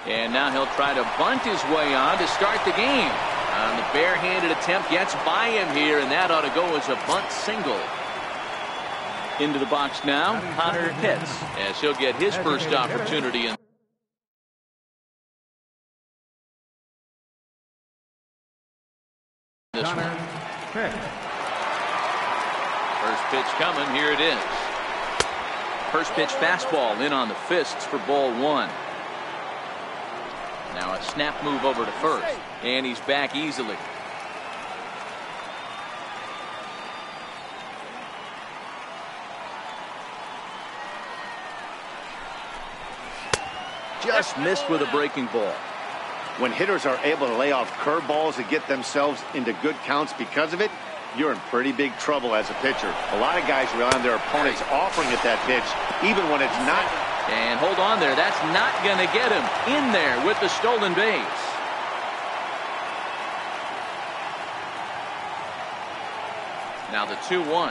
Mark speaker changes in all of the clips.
Speaker 1: And now he'll try to bunt his way on to start the game. The barehanded attempt gets by him here, and that ought to go as a bunt single. Into the box now, Connor Pitts, as he'll get his first opportunity in this one. First pitch coming, here it is. First pitch fastball in on the fists for ball one. Now a snap move over to first, and he's back easily. Just missed with a breaking ball.
Speaker 2: When hitters are able to lay off curveballs and get themselves into good counts because of it, you're in pretty big trouble as a pitcher. A lot of guys rely on their opponents offering at that pitch, even when it's not.
Speaker 1: And hold on there. That's not going to get him in there with the stolen base. Now the 2-1.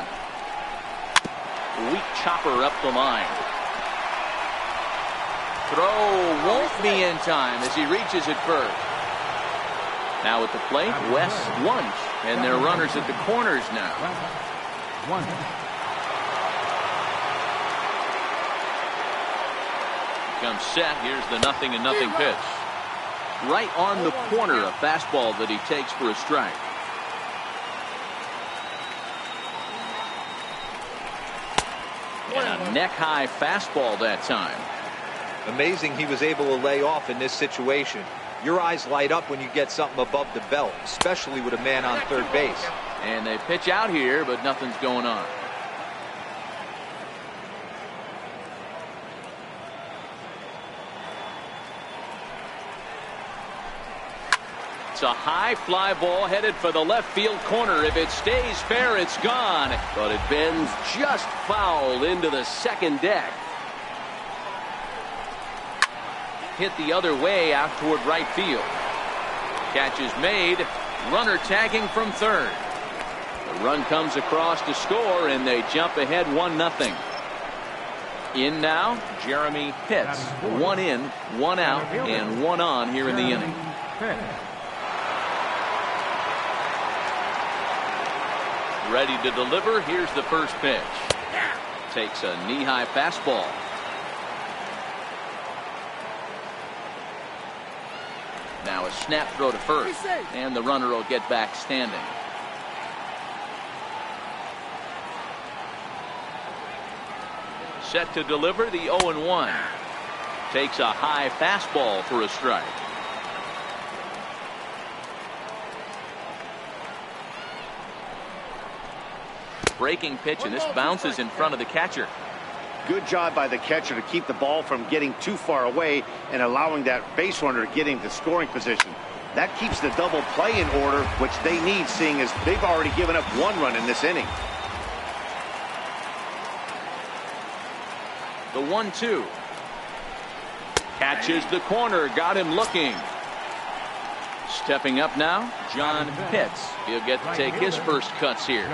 Speaker 1: Weak chopper up the line. Throw won't be in time as he reaches it first. Now at the plate, Wes Wunsch, and their runners at the corners now. Comes set. Here's the 0-0 pitch. Right on the corner, a fastball that he takes for a strike. And a neck-high fastball that time.
Speaker 3: Amazing he was able to lay off in this situation. Your eyes light up when you get something above the belt, especially with a man on third base.
Speaker 1: And they pitch out here, but nothing's going on. It's a high fly ball headed for the left field corner. If it stays fair, it's gone. But it bends just foul into the second deck. Hit the other way out toward right field. Catch is made. Runner tagging from third. The run comes across to score, and they jump ahead 1-0. In now, Jeremy Pitts. 1 in, 1 out, and 1 on here in the inning. Ready to deliver. Here's the first pitch. Takes a knee-high fastball. Now a snap throw to first, and the runner will get back standing. Set to deliver the 0-1. Takes a high fastball for a strike. Breaking pitch, and this bounces in front of the catcher.
Speaker 2: Good job by the catcher to keep the ball from getting too far away and allowing that base runner to get into scoring position. That keeps the double play in order, which they need, seeing as they've already given up 1 run in this inning.
Speaker 1: The 1-2. Catches the corner, got him looking. Stepping up now, John Pitts. He'll get to take his first cuts here.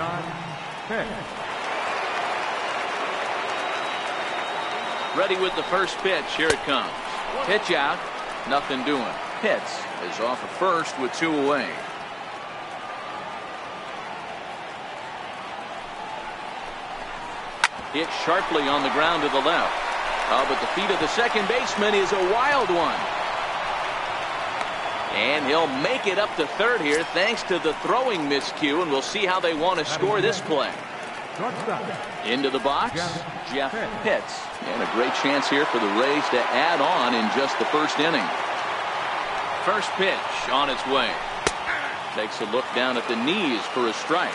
Speaker 1: Ready with the first pitch. Here it comes. Pitch out. Nothing doing. Pitts is off at first with 2 away. Hit sharply on the ground to the left. But the feet of the second baseman is a wild one. And he'll make it up to third here thanks to the throwing miscue, and we'll see how they want to score this play. Into the box, Jeff Pitts. And a great chance here for the Rays to add on in just the first inning. First pitch on its way. Takes a look down at the knees for a strike.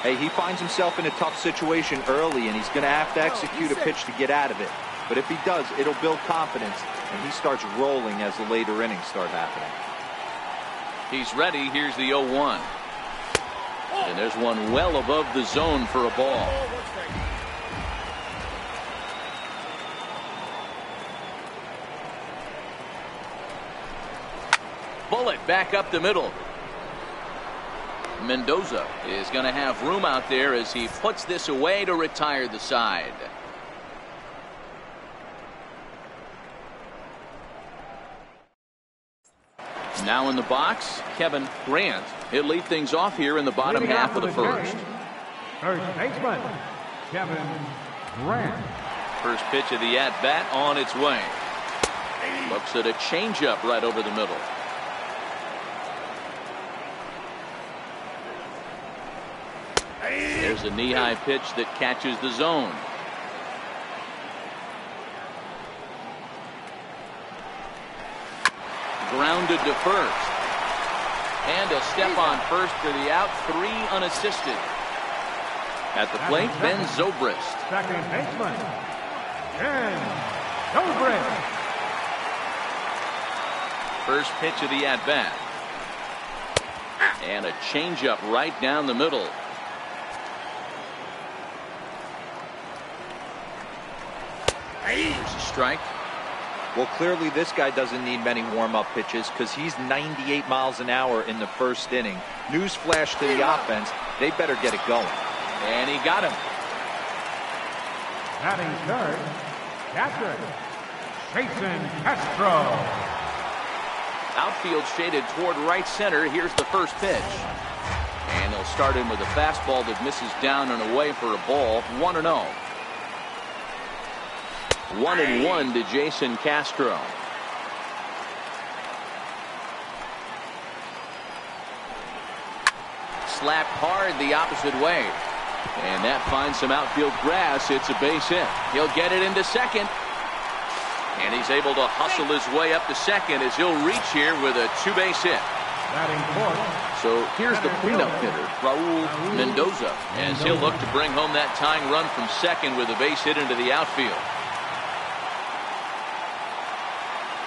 Speaker 3: Hey, he finds himself in a tough situation early, and he's going to have to execute a pitch to get out of it. But if he does, it'll build confidence, and he starts rolling as the later innings start happening.
Speaker 1: He's ready. Here's the 0-1. And there's one well above the zone for a ball. Bullet back up the middle. Mendoza is going to have room out there as he puts this away to retire the side. Now in the box, Kevin Grant. He'll lead things off here in the bottom half of the first.
Speaker 4: First baseman, Kevin Grant.
Speaker 1: First pitch of the at-bat on its way. Looks at a changeup right over the middle. There's a knee-high pitch that catches the zone. Grounded to first. And a step on first for the out. 3 unassisted. At the plate, Ben Zobrist.
Speaker 4: Second baseman, Ben Zobrist.
Speaker 1: First pitch of the at-bat. And a changeup right down the middle. There's a strike.
Speaker 3: Well, clearly this guy doesn't need many warm-up pitches because he's 98 miles an hour in the first inning. Newsflash to the offense, they better get it going.
Speaker 1: And he got him.
Speaker 4: Batting third, catcher, Jason Castro.
Speaker 1: Outfield shaded toward right center. Here's the first pitch. And they'll start him with a fastball that misses down and away for a ball. 1-0. 1-1 to Jason Castro. Slapped hard the opposite way. And that finds some outfield grass. It's a base hit. He'll get it into second. And he's able to hustle his way up to second as he'll reach here with a 2-base hit.
Speaker 4: Batting fourth.
Speaker 1: So here's the cleanup hitter, Raul Mendoza, as he'll look to bring home that tying run from second with a base hit into the outfield.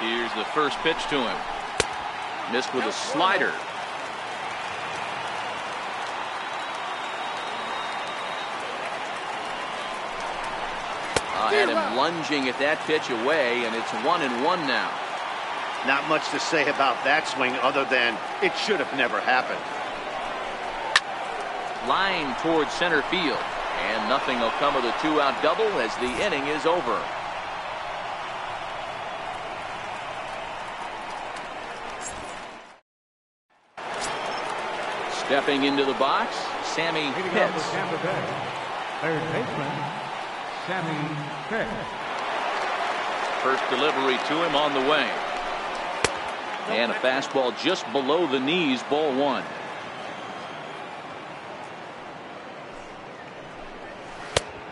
Speaker 1: Here's the first pitch to him. Missed with a slider. Had him lunging at that pitch away, and it's 1-1 now.
Speaker 2: Not much to say about that swing other than it should have never happened.
Speaker 1: Line towards center field, and nothing will come of the 2-out double as the inning is over. Stepping into the box, Sammy Pitts.
Speaker 4: Third baseman, Sammy Pitts.
Speaker 1: First delivery to him on the way. And a fastball just below the knees, ball 1.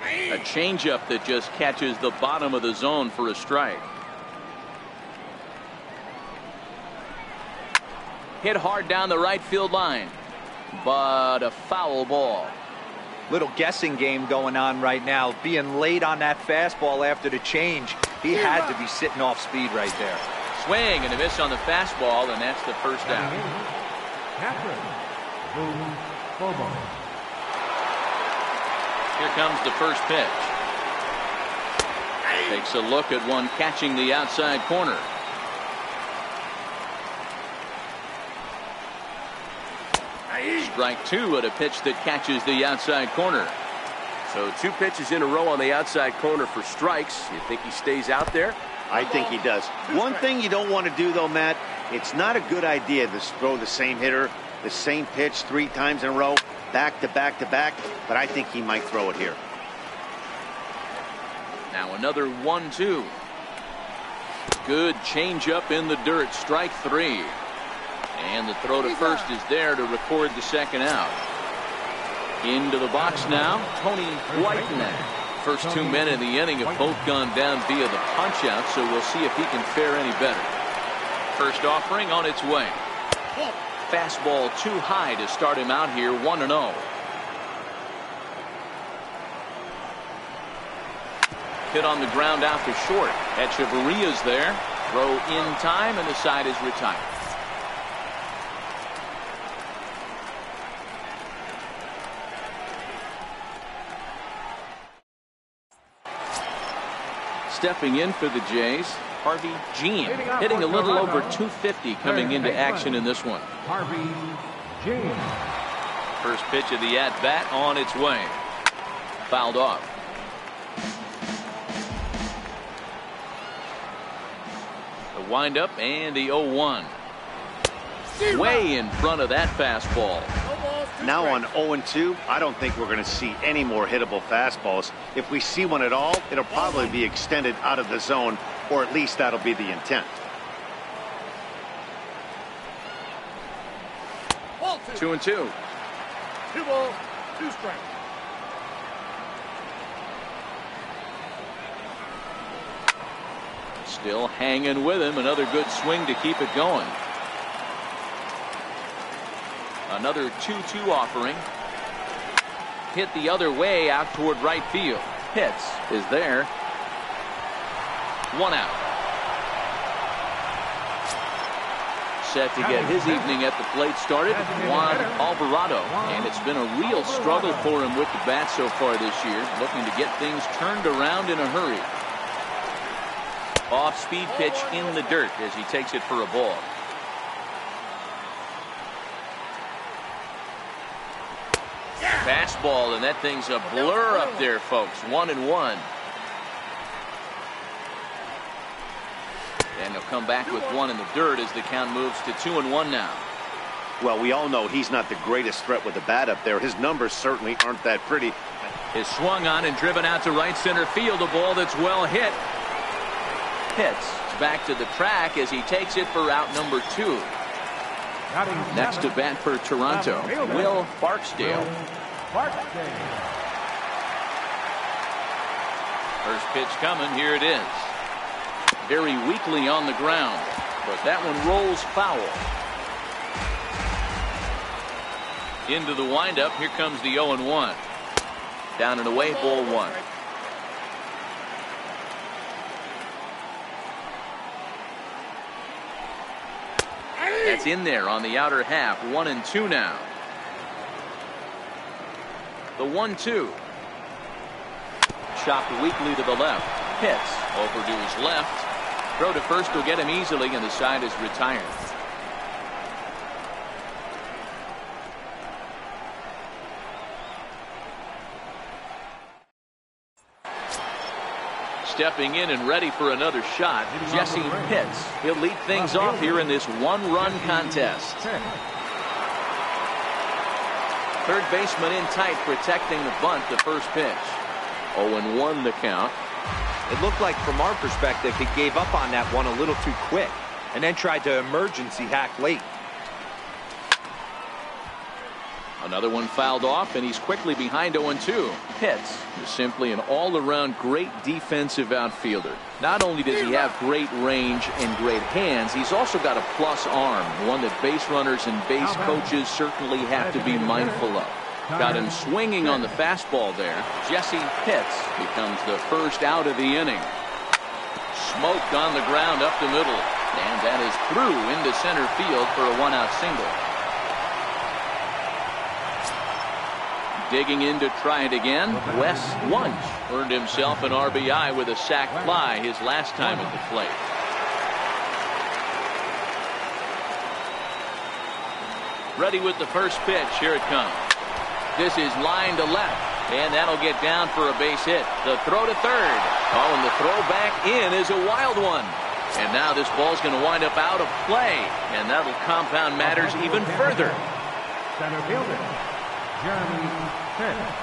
Speaker 1: A changeup that just catches the bottom of the zone for a strike. Hit hard down the right field line, but a foul ball.
Speaker 3: Little guessing game going on right now. Being late on that fastball after the change. He had to be sitting off speed right there.
Speaker 1: Swing and a miss on the fastball, and that's the first out. Here comes the first pitch. Takes a look at one catching the outside corner. Strike 2 at a pitch that catches the outside corner.
Speaker 5: So 2 pitches in a row on the outside corner for strikes. You think he stays out there?
Speaker 2: I think he does. One thing you don't want to do, though, Matt, it's not a good idea to throw the same hitter, the same pitch 3 times in a row, back to back to back, but I think he might throw it here.
Speaker 1: Now another 1-2. Good changeup in the dirt, strike 3. And the throw to first is there to record the second out. Into the box now, Tony Whiteman. First 2 men in the inning have both gone down via the punch-out, so we'll see if he can fare any better. First offering on its way. Fastball too high to start him out here, 1-0. Hit on the ground out to short. Echeverria's there. Throw in time, and the side is retired. Stepping in for the Jays, Harvey Jean, hitting a little over 250 coming into action in this one.
Speaker 4: Harvey Jean.
Speaker 1: First pitch of the at-bat on its way. Fouled off. The windup and the 0-1. way in front of that fastball.
Speaker 2: Now on 0-2, I don't think we're going to see any more hittable fastballs. If we see one at all, it'll probably be extended out of the zone, or at least that'll be the intent.
Speaker 1: 2-2.
Speaker 6: 2 balls, 2 strikes.
Speaker 1: Still hanging with him. Another good swing to keep it going. Another 2-2 offering. Hit the other way out toward right field. Pitts is there. 1 out. Set to get his evening at the plate started, Juan Alvarado. And it's been a real struggle for him with the bat so far this year. Looking to get things turned around in a hurry. Off-speed pitch in the dirt as he takes it for a ball. Fastball, and that thing's a blur up there, folks. 1-1. And he'll come back with 1 in the dirt as the count moves to 2-1 now.
Speaker 2: Well, we all know he's not the greatest threat with the bat up there. His numbers certainly aren't that pretty.
Speaker 1: Is swung on and driven out to right center field. A ball that's well hit. Pitts back to the track as he takes it for out number 2. Next to bat for Toronto, Will Barksdale. First pitch coming. Here it is. Very weakly on the ground, but that one rolls foul. Into the windup. Here comes the 0-1. Down and away, ball 1. That's in there on the outer half. 1-2 now. The 1-2. Chopped weakly to the left. Pitts over to his left. Throw to first will get him easily, and the side is retired. Stepping in and ready for another shot, Jesse Pitts. He'll lead things off here in this 1-run contest. Third baseman in tight, protecting the bunt. The first pitch. 0-1 the count.
Speaker 3: It looked like, from our perspective, he gave up on that one a little too quick and then tried to emergency hack late.
Speaker 1: Another one fouled off, and he's quickly behind 0-2. Pitts is simply an all-around great defensive outfielder. Not only does he have great range and great hands, he's also got a plus arm, one that base runners and base coaches certainly have to be mindful of. Got him swinging on the fastball there. Jesse Pitts becomes the first out of the inning. Smoked on the ground up the middle, and that is through into center field for a 1-out single. Digging in to try it again, Wes Wunsch earned himself an RBI with a sac fly his last time at the plate. Ready with the first pitch. Here it comes. This is line to left, and that'll get down for a base hit. The throw to third. Oh, and the throw back in is a wild one. And now this ball's going to wind up out of play, and that'll compound matters even further.
Speaker 4: Center fielder, Jeremy Pitts.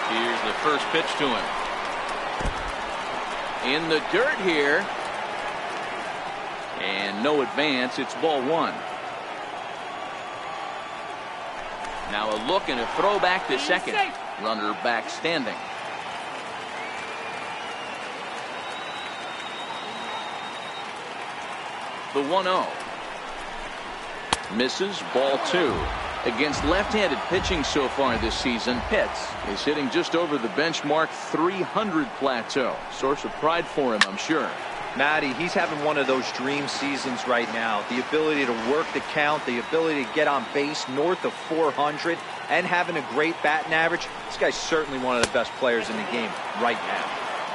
Speaker 1: Here's the first pitch to him. In the dirt here. And no advance. It's ball 1. Now a look and a throw back to second. Runner back standing. The 1-0. Misses, ball 2. Against left-handed pitching so far this season, Pitts is hitting just over the benchmark 300 plateau. Source of pride for him, I'm sure.
Speaker 3: Matty, he's having one of those dream seasons right now. The ability to work the count, the ability to get on base north of 400, and having a great batting average. This guy's certainly one of the best players in the game right now.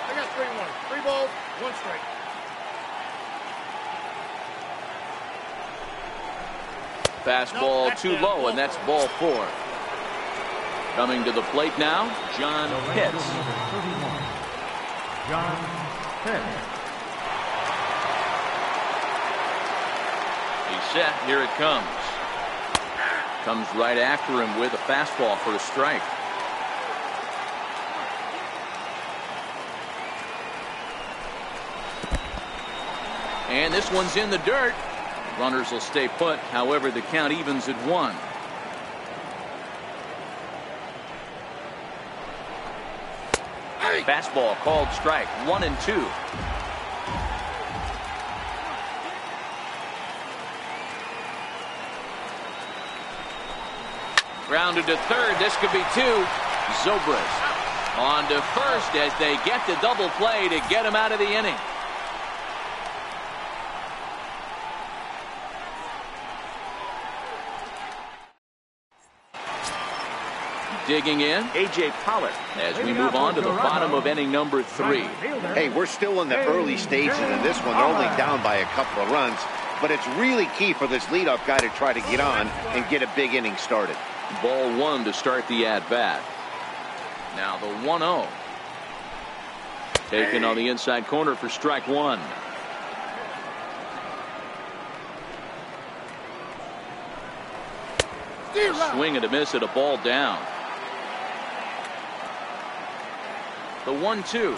Speaker 6: I got 3-1. 3 balls, 1 strike.
Speaker 1: Fastball too low, and that's ball 4. Coming to the plate now, John Pitts.
Speaker 4: John Pitts.
Speaker 1: He's set. Here it comes. Comes right after him with a fastball for a strike. And this one's in the dirt. Runners will stay put. However, the count evens at 1. Fastball called strike. 1-2. Grounded to third. This could be 2. Zobrist on to first as they get the double play to get him out of the inning. Digging in, A.J. Pollock as we move on to the bottom of inning number 3.
Speaker 2: Hey, we're still in the early stages in this one. They're only down by a couple of runs, but it's really key for this leadoff guy to try to get on and get a big inning started.
Speaker 1: Ball 1 to start the at-bat. Now the 1-0. Taken on the inside corner for strike 1. Swing and a miss at a ball down. The 1-2.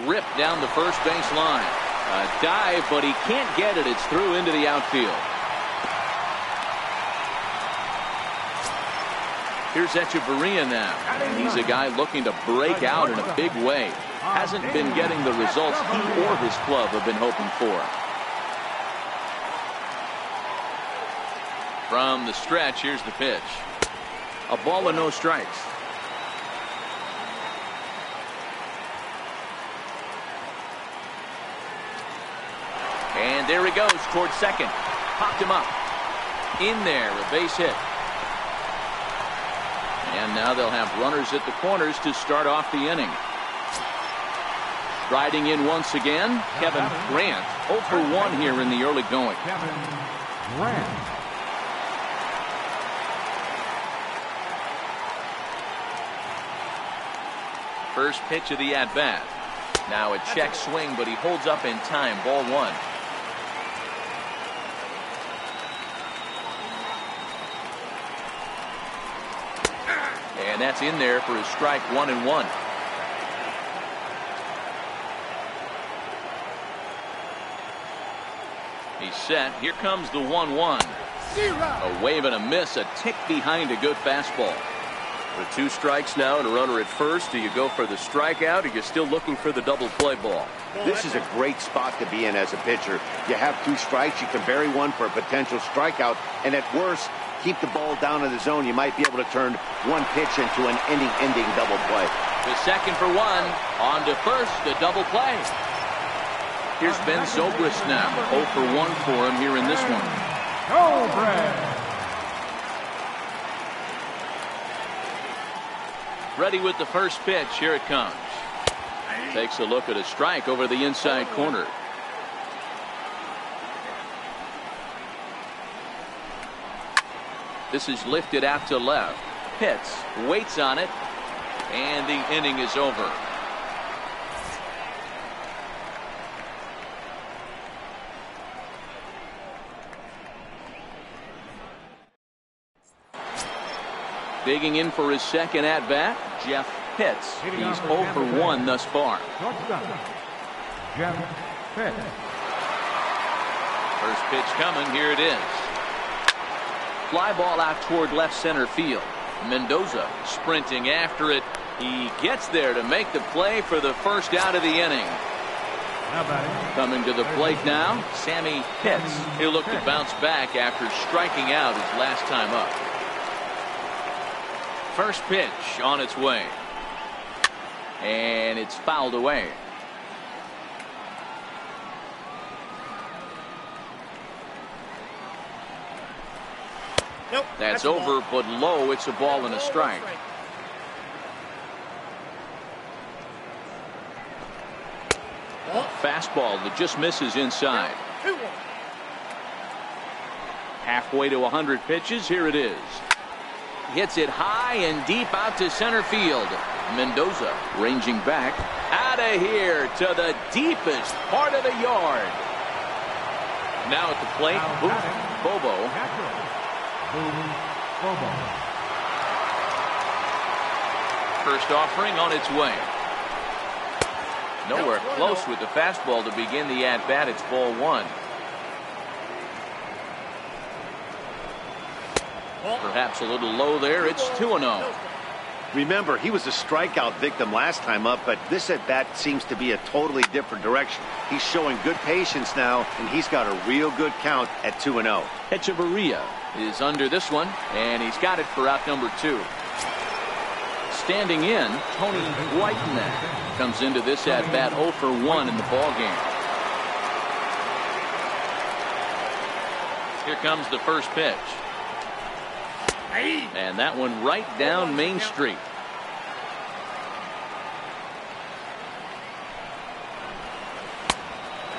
Speaker 1: Ripped down the first base line. A dive, but he can't get it. It's through into the outfield. Here's Echeverria now. And he's a guy looking to break out in a big way. Hasn't been getting the results he or his club have been hoping for. From the stretch, here's the pitch. A ball with no strikes. And there he goes towards second. Popped him up. In there, a base hit. And now they'll have runners at the corners to start off the inning. Riding in once again, Kevin Grant. 0 for 1 here in the early going.
Speaker 4: Kevin Grant.
Speaker 1: First pitch of the at-bat. Now a check swing, but he holds up in time. Ball 1. And that's in there for his strike. 1-1. He's set. Here comes the 1-1. A wave and a miss. A tick behind a good fastball.
Speaker 5: With 2 strikes now and a runner at first, do you go for the strikeout, or you're still looking for the double play ball?
Speaker 2: This is a great spot to be in as a pitcher. You have 2 strikes. You can bury one for a potential strikeout, and at worst, keep the ball down in the zone. You might be able to turn one pitch into an inning-ending double play.
Speaker 1: The second for 1. On to first, the double play. Here's Ben Zobrist now. 0 for 1 for him here in this one.
Speaker 4: Zobrist.
Speaker 1: Ready with the first pitch. Here it comes. Takes a look at a strike over the inside corner. This is lifted out to left. Pitts waits on it, and the inning is over. Digging in for his second at-bat, Jeff Pitts. He's 0 for 1 thus far.
Speaker 4: Jeff Pitts.
Speaker 1: First pitch coming. Here it is. Fly ball out toward left center field. Mendoza sprinting after it. He gets there to make the play for the first out of the inning. Coming to the plate now, Sammy Pitts. He'll look to bounce back after striking out his last time up. First pitch on its way. And it's fouled away.
Speaker 6: Nope,
Speaker 1: That's over, but low. It's a ball and a strike. Fastball that just misses inside.
Speaker 6: 2-1.
Speaker 1: Halfway to 100 pitches. Here it is. hits it high and deep out to center field. Mendoza ranging back. Out of here to the deepest part of the yard. Now at the plate, Booth Bobo. First offering on its way. Nowhere close with the fastball to begin the at-bat. It's ball one. Perhaps a little low there. It's 2-0.
Speaker 2: Remember, he was a strikeout victim last time up, but this at-bat seems to be a totally different direction. He's showing good patience now, and he's got a real good count at 2-0.
Speaker 1: Echeverria is under this one, and he's got it for out number 2. Standing in, Tony Whiteman comes into this at-bat 0 for 1 in the ballgame. Here comes the first pitch. And that one right down Main Street.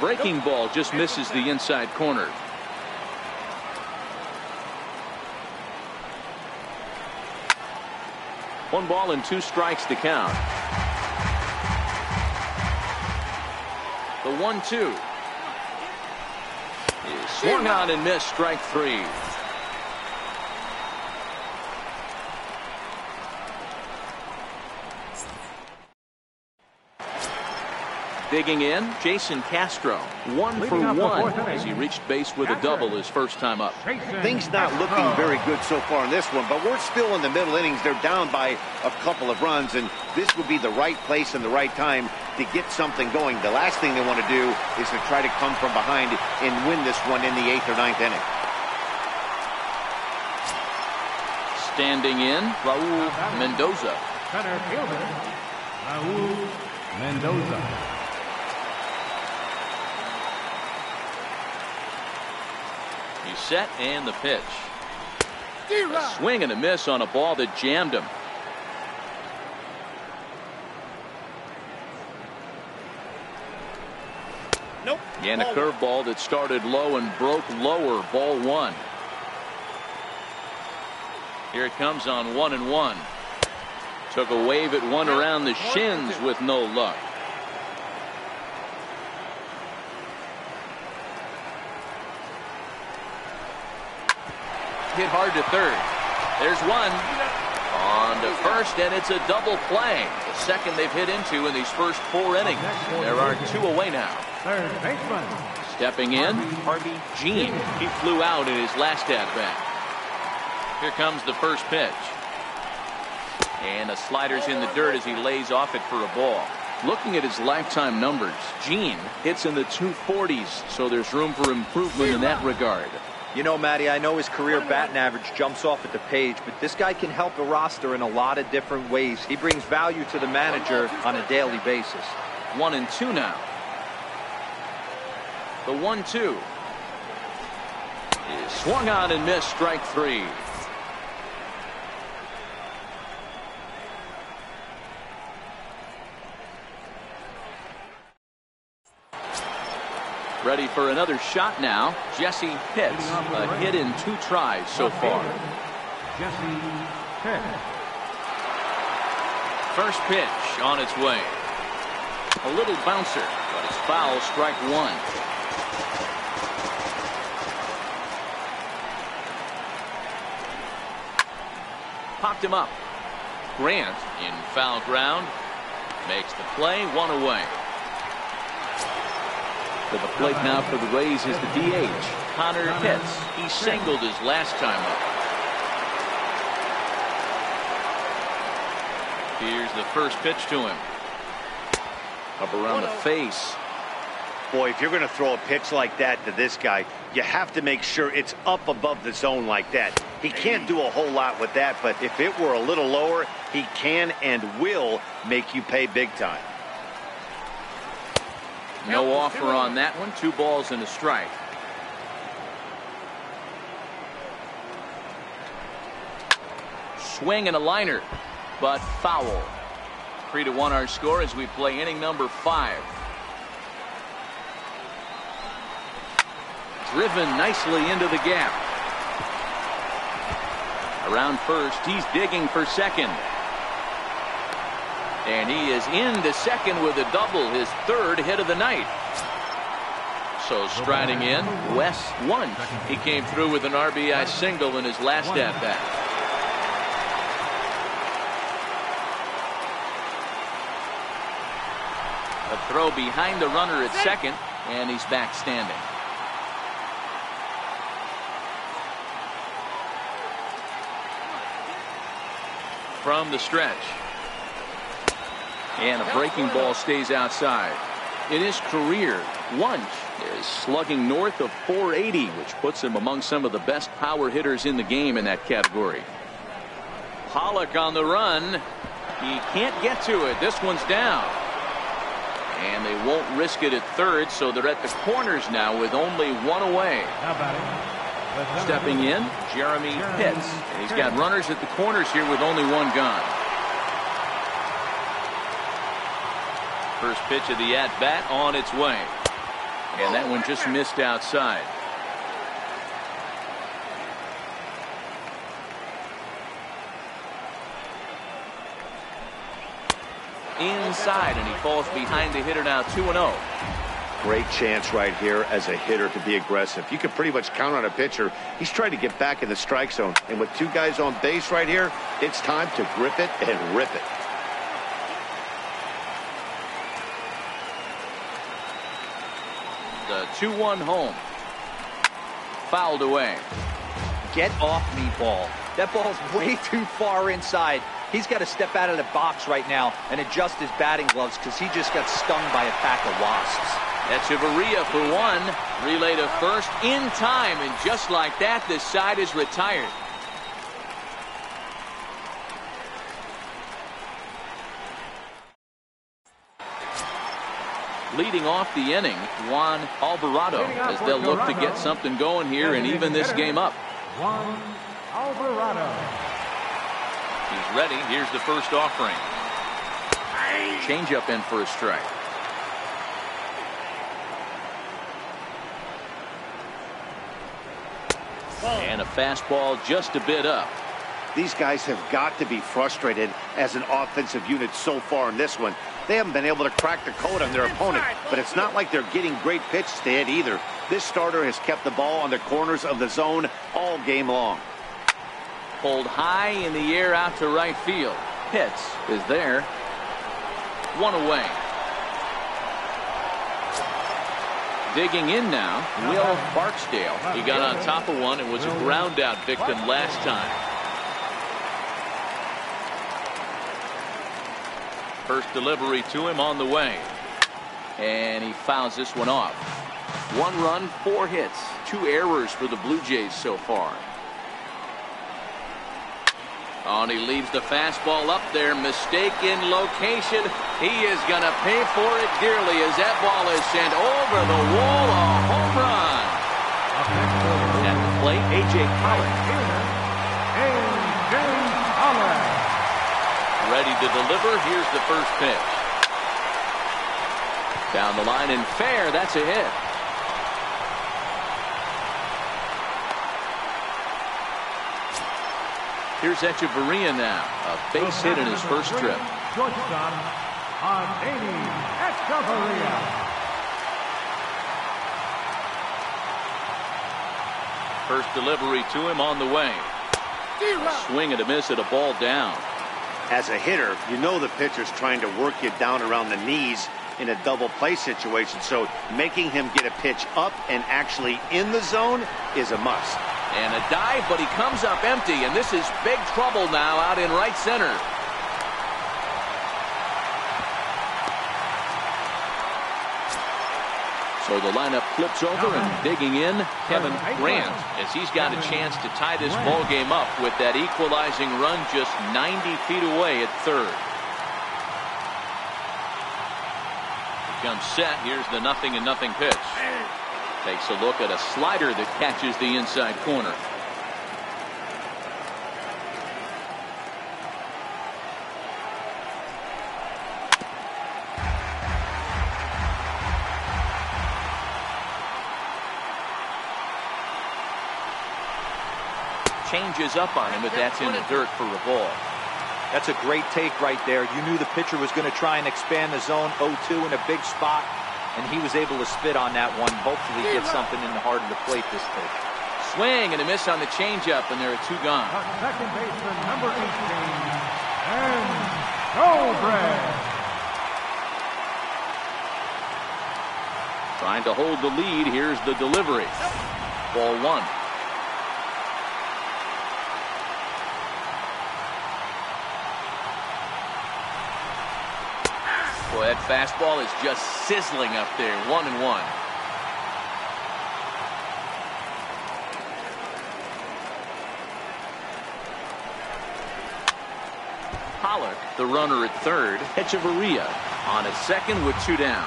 Speaker 1: Breaking ball just misses the inside corner. One ball and 2 strikes to count. The 1-2 is swung on and missed. Strike 3. Digging in, Jason Castro. 1 for 1 as he reached base with a double his first time up.
Speaker 2: Things not looking very good so far in this one, but we're still in the middle innings. They're down by a couple of runs, and this would be the right place and the right time to get something going. The last thing they want to do is to try to come from behind and win this one in the 8th or 9th inning.
Speaker 1: Standing in, Raul Mendoza.
Speaker 4: Center fielder, Raul Mendoza.
Speaker 1: He's set and the pitch. A swing and a miss on a ball that jammed him.
Speaker 6: Nope.
Speaker 1: And a curveball that started low and broke lower. Ball 1. Here it comes on 1-1. Took a wave at one around the shins with no luck. Hit hard to third. There's one. On to first, and it's a double play. The second they've hit into in these first 4 innings. There are 2 away now.
Speaker 4: Third baseman.
Speaker 1: Stepping in, Harvey Jean. He flew out in his last at-bat. Here comes the first pitch. And the slider's in the dirt as he lays off it for a ball. Looking at his lifetime numbers, Jean hits in the 240s, so there's room for improvement in that regard.
Speaker 3: You know, Matty, I know his career batting average jumps off at the page, but this guy can help the roster in a lot of different ways. He brings value to the manager on a daily basis.
Speaker 1: 1-2 now. The 1-2 is swung on and missed. Strike 3. Ready for another shot now. Jesse Pitts, a hit in 2 tries so far.
Speaker 4: Jesse Pitts.
Speaker 1: First pitch on its way. A little bouncer, but it's foul. Strike 1. Popped him up. Grant in foul ground makes the play. 1 away. To the plate now for the Rays is the DH, Connor Pitts. He singled his last time up. Here's the first pitch to him. Up around the face.
Speaker 2: Boy, if you're going to throw a pitch like that to this guy, you have to make sure it's up above the zone like that. He can't do a whole lot with that, but if it were a little lower, he can and will make you pay big time.
Speaker 1: No offer on that one. 2 balls and a strike. Swing and a liner, but foul. 3-1 our score as we play inning number 5. Driven nicely into the gap. Around first, he's digging for second. And he is into second with a double, his third hit of the night. So striding in, Wes Wunsch. He came through with an RBI single in his last at-bat. A throw behind the runner at second, and he's back standing. From the stretch. And a breaking ball stays outside. In his career, Wunsch is slugging north of .480, which puts him among some of the best power hitters in the game in that category. Pollock on the run. He can't get to it. This one's down. And they won't risk it at third, so they're at the corners now with only one away. Stepping in, Jeremy Pitts. And he's got runners at the corners here with only one gone. First pitch of the at-bat on its way. And that one just missed outside. Inside, and he falls behind the hitter now 2-0.
Speaker 2: Great chance right here as a hitter to be aggressive. You can pretty much count on a pitcher. He's trying to get back in the strike zone. And with two guys on base right here, it's time to grip it and rip it.
Speaker 1: The 2-1 home. Fouled away.
Speaker 3: Get off me, ball. That ball's way too far inside. He's got to step out of the box right now and adjust his batting gloves because he just got stung by a pack of wasps.
Speaker 1: Echeverria for one. Relay to first in time, and just like that, this side is retired. Leading off the inning, Juan Alvarado, as they'll look to get something going here and even this game up.
Speaker 4: Juan Alvarado.
Speaker 1: He's ready. Here's the first offering. Changeup in for a strike. And a fastball just a bit up.
Speaker 2: These guys have got to be frustrated as an offensive unit so far in this one. They haven't been able to crack the code on their opponent, but it's not like they're getting great pitches to hit either. This starter has kept the ball on the corners of the zone all game long.
Speaker 1: Pulled high in the air out to right field. Pitts is there. One away. Digging in now, Will Barksdale. He got on top of one and was a ground out victim last time. First delivery to him on the way. And he fouls this one off. 1 run, 4 hits, 2 errors for the Blue Jays so far. Oh, and he leaves the fastball up there. Mistaken location. He is going to pay for it dearly as that ball is sent over the wall. A home run. At the plate, A.J. Pollock. Ready to deliver. Here's the first pitch. Down the line and fair. That's a hit. Here's Echeverria now. A base hit in his first trip.
Speaker 4: Shortstop, Adeiny Echeverria.
Speaker 1: First delivery to him on the way. A swing and a miss at a ball down.
Speaker 2: As a hitter, you know the pitcher's trying to work you down around the knees in a double play situation, so making him get a pitch up and actually in the zone is a must.
Speaker 1: And a dive, but he comes up empty, and this is big trouble now out in right center. So the lineup flips over, and digging in, Kevin Grant, as he's got a chance to tie this ball game up with that equalizing run just 90 feet away at third. Comes set. Here's the 0-0 pitch. Takes a look at a slider that catches the inside corner. changes up on him, but that's in the dirt for a ball.
Speaker 3: That's a great take right there. You knew the pitcher was going to try and expand the zone 0-2 in a big spot, and he was able to spit on that one. Hopefully get something in the heart of the plate this pitch.
Speaker 1: Swing and a miss on the changeup, and there are 2 gone.
Speaker 4: Second baseman, number 18, and Goldberg.
Speaker 1: Trying to hold the lead. Here's the delivery. Ball 1. Boy, that fastball is just sizzling up there. 1-1. Pollock, the runner at third. Hechavarria on at second with 2 down.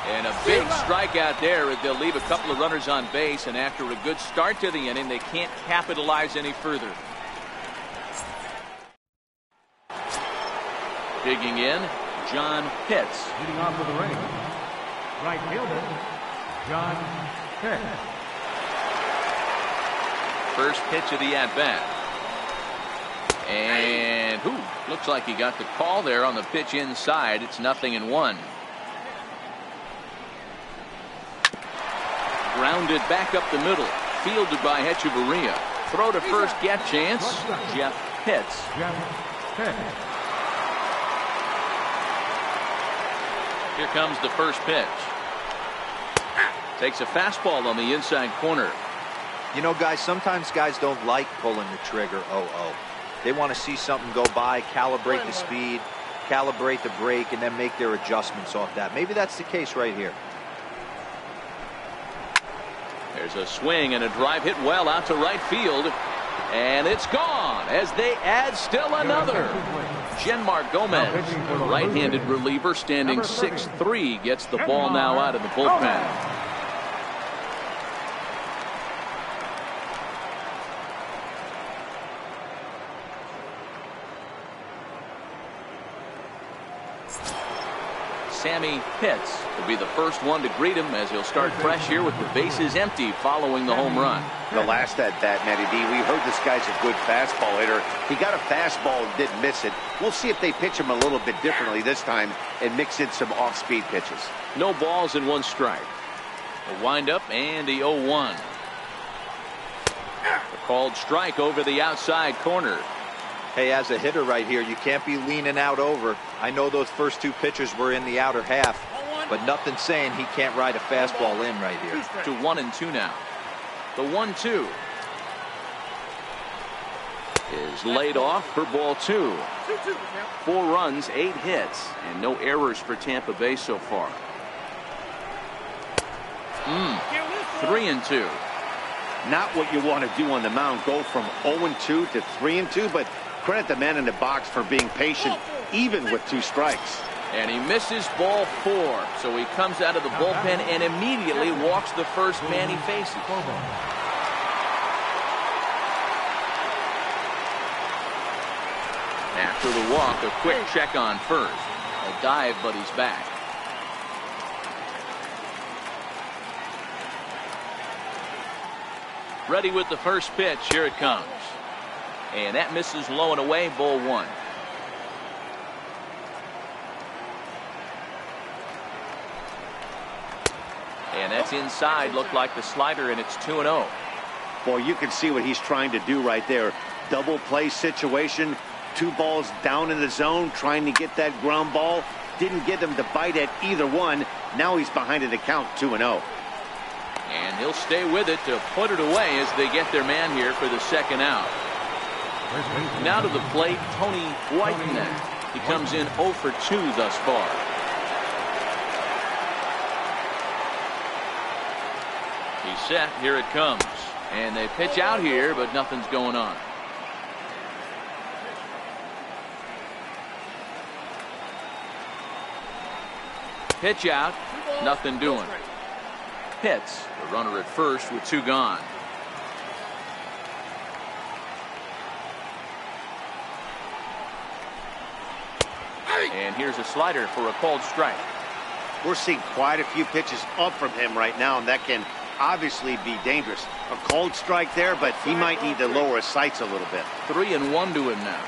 Speaker 1: And a big strikeout there as they'll leave a couple of runners on base, and after a good start to the inning, they can't capitalize any further. Digging in, John Pitts.
Speaker 4: Leading off with the ring, right fielder, John Pitts.
Speaker 1: First pitch of the at-bat. And looks like he got the call there on the pitch inside. It's 0-1. Grounded back up the middle. Fielded by Hechavarria. Throw to first, get chance. Jeff Pitts. Here comes the first pitch. Takes a fastball on the inside corner.
Speaker 3: You know, guys, sometimes guys don't like pulling the trigger 0-0. They want to see something go by, calibrate the speed, calibrate the brake, and then make their adjustments off that. Maybe that's the case right here.
Speaker 1: There's a swing and a drive hit well out to right field. And it's gone as they add still another. Genmar Gomez, the right-handed reliever, standing 6'3", gets the ball now out of the bullpen. Sammy Pitts will be the first one to greet him as he'll start fresh here with the bases empty following the home run.
Speaker 2: The last at-bat, Matty D, we heard this guy's a good fastball hitter. He got a fastball and didn't miss it. We'll see if they pitch him a little bit differently this time and mix in some off-speed pitches.
Speaker 1: No balls and 1 strike. A windup and the 0-1. A called strike over the outside corner.
Speaker 3: Hey, as a hitter right here, you can't be leaning out over. I know those first 2 pitches were in the outer half, but nothing saying he can't ride a fastball in right here.
Speaker 1: To 1-2 now. The 1-2 is laid off for ball 2. 4 runs, 8 hits, and no errors for Tampa Bay so far. 3-2.
Speaker 2: Not what you want to do on the mound. Go from 0-2 to 3-2, but credit the man in the box for being patient, even with 2 strikes.
Speaker 1: And he misses ball 4, so he comes out of the bullpen and immediately walks the first man he faces. After the walk, a quick check on first. A dive, but he's back. Ready with the first pitch. Here it comes. And that misses low and away, ball 1. And that's inside. Looked like the slider, and it's 2-0.
Speaker 2: Boy, you can see what he's trying to do right there. Double play situation. 2 balls down in the zone, trying to get that ground ball. Didn't get him to bite at either one. Now he's behind in the count, 2-0.
Speaker 1: And he'll stay with it to put it away as they get their man here for the second out. Now to the plate, Tony Whiteneck. He comes in 0 for 2 thus far. He's set. Here it comes. And they pitch out here, but nothing's going on. Pitch out. Nothing doing. Pitts, the runner at first with 2 gone. And here's a slider for a called strike.
Speaker 2: We're seeing quite a few pitches up from him right now, and that can obviously be dangerous. A cold strike there, but he might need to lower his sights a little bit.
Speaker 1: 3-1 to him now.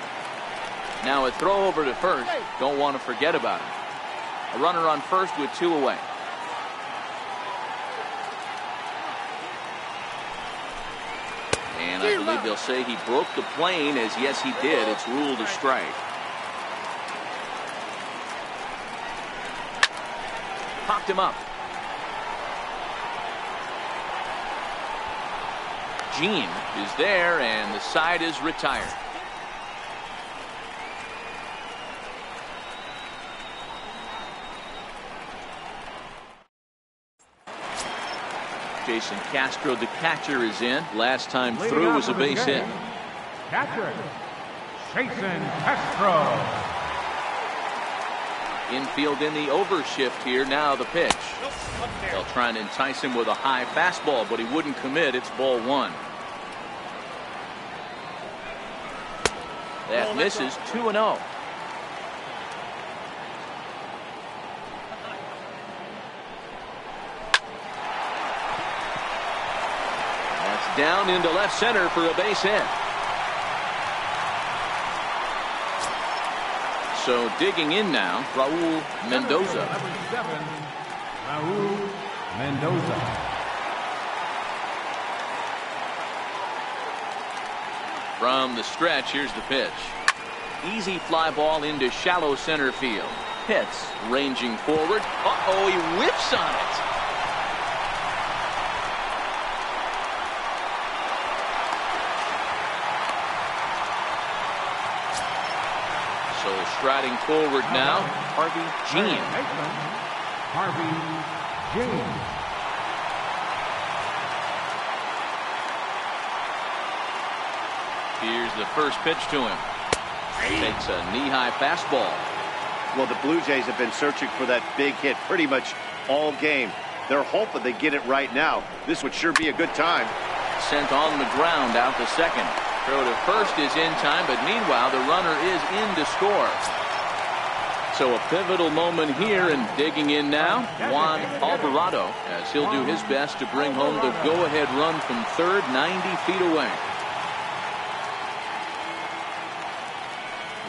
Speaker 1: Now a throw over to first. Don't want to forget about him. A runner on first with 2 away. And I believe they'll say he broke the plane, as yes he did. It's ruled a strike. Popped him up. Gene is there, and the side is retired. Jason Castro, the catcher, is in. Last time through was a base hit.
Speaker 4: Catcher, Jason Castro.
Speaker 1: Infield in the overshift here. Now the pitch. They'll try and entice him with a high fastball, but he wouldn't commit. It's ball 1. That misses. 2-0. That's down into left center for a base hit. So digging in now, Raul Mendoza.
Speaker 4: Number 7, Raul Mendoza.
Speaker 1: From the stretch, here's the pitch. Easy fly ball into shallow center field. Pitts ranging forward. Uh-oh, he whips on it. So striding forward now, Harvey Jean.
Speaker 4: Harvey Jean.
Speaker 1: Here's the first pitch to him. Takes a knee-high fastball.
Speaker 2: Well, the Blue Jays have been searching for that big hit pretty much all game. They're hoping they get it right now. This would sure be a good time.
Speaker 1: Sent on the ground out to second. Throw to first is in time, but meanwhile the runner is in to score. So a pivotal moment here, and digging in now, Juan Alvarado, as he'll do his best to bring home the go-ahead run from third, 90 feet away.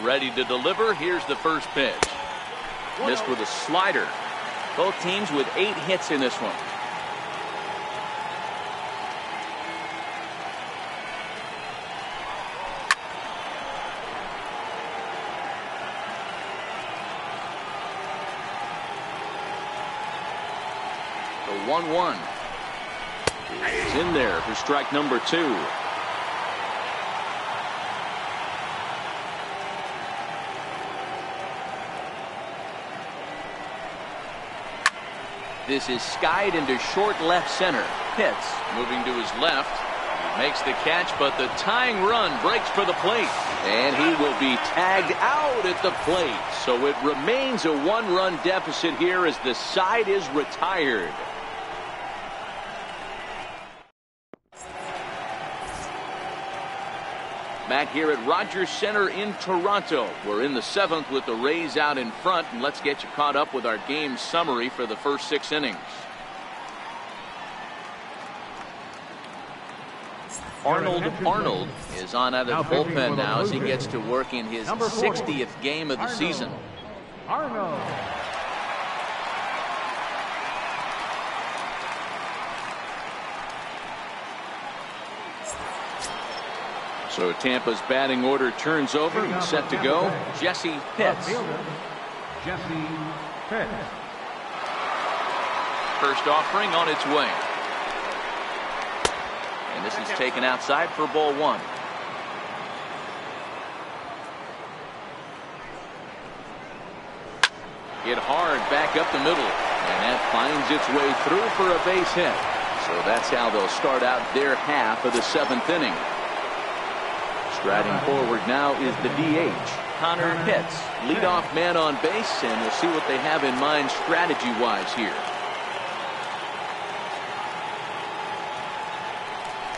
Speaker 1: Ready to deliver. Here's the first pitch. Missed with a slider. Both teams with 8 hits in this one. The 1-1 is in there for strike number 2. This is skied into short left center. Pitts moving to his left. He makes the catch, but the tying run breaks for the plate. And he will be tagged out at the plate. So it remains a 1-run deficit here as the side is retired. Back here at Rogers Center in Toronto. We're in the 7th with the Rays out in front, and let's get you caught up with our game summary for the first 6 innings. Arnold is on out of the bullpen now as he gets to work in his 60th game of the season.
Speaker 4: Arnold.
Speaker 1: So Tampa's batting order turns over and set to go. Jesse Pitts.
Speaker 4: Jesse Pitts.
Speaker 1: First offering on its way. And this is taken outside for ball 1. Hit hard back up the middle. And that finds its way through for a base hit. So that's how they'll start out their half of the 7th inning. Striding forward now is the DH, Connor Pitts, leadoff man on base, and we'll see what they have in mind strategy-wise here.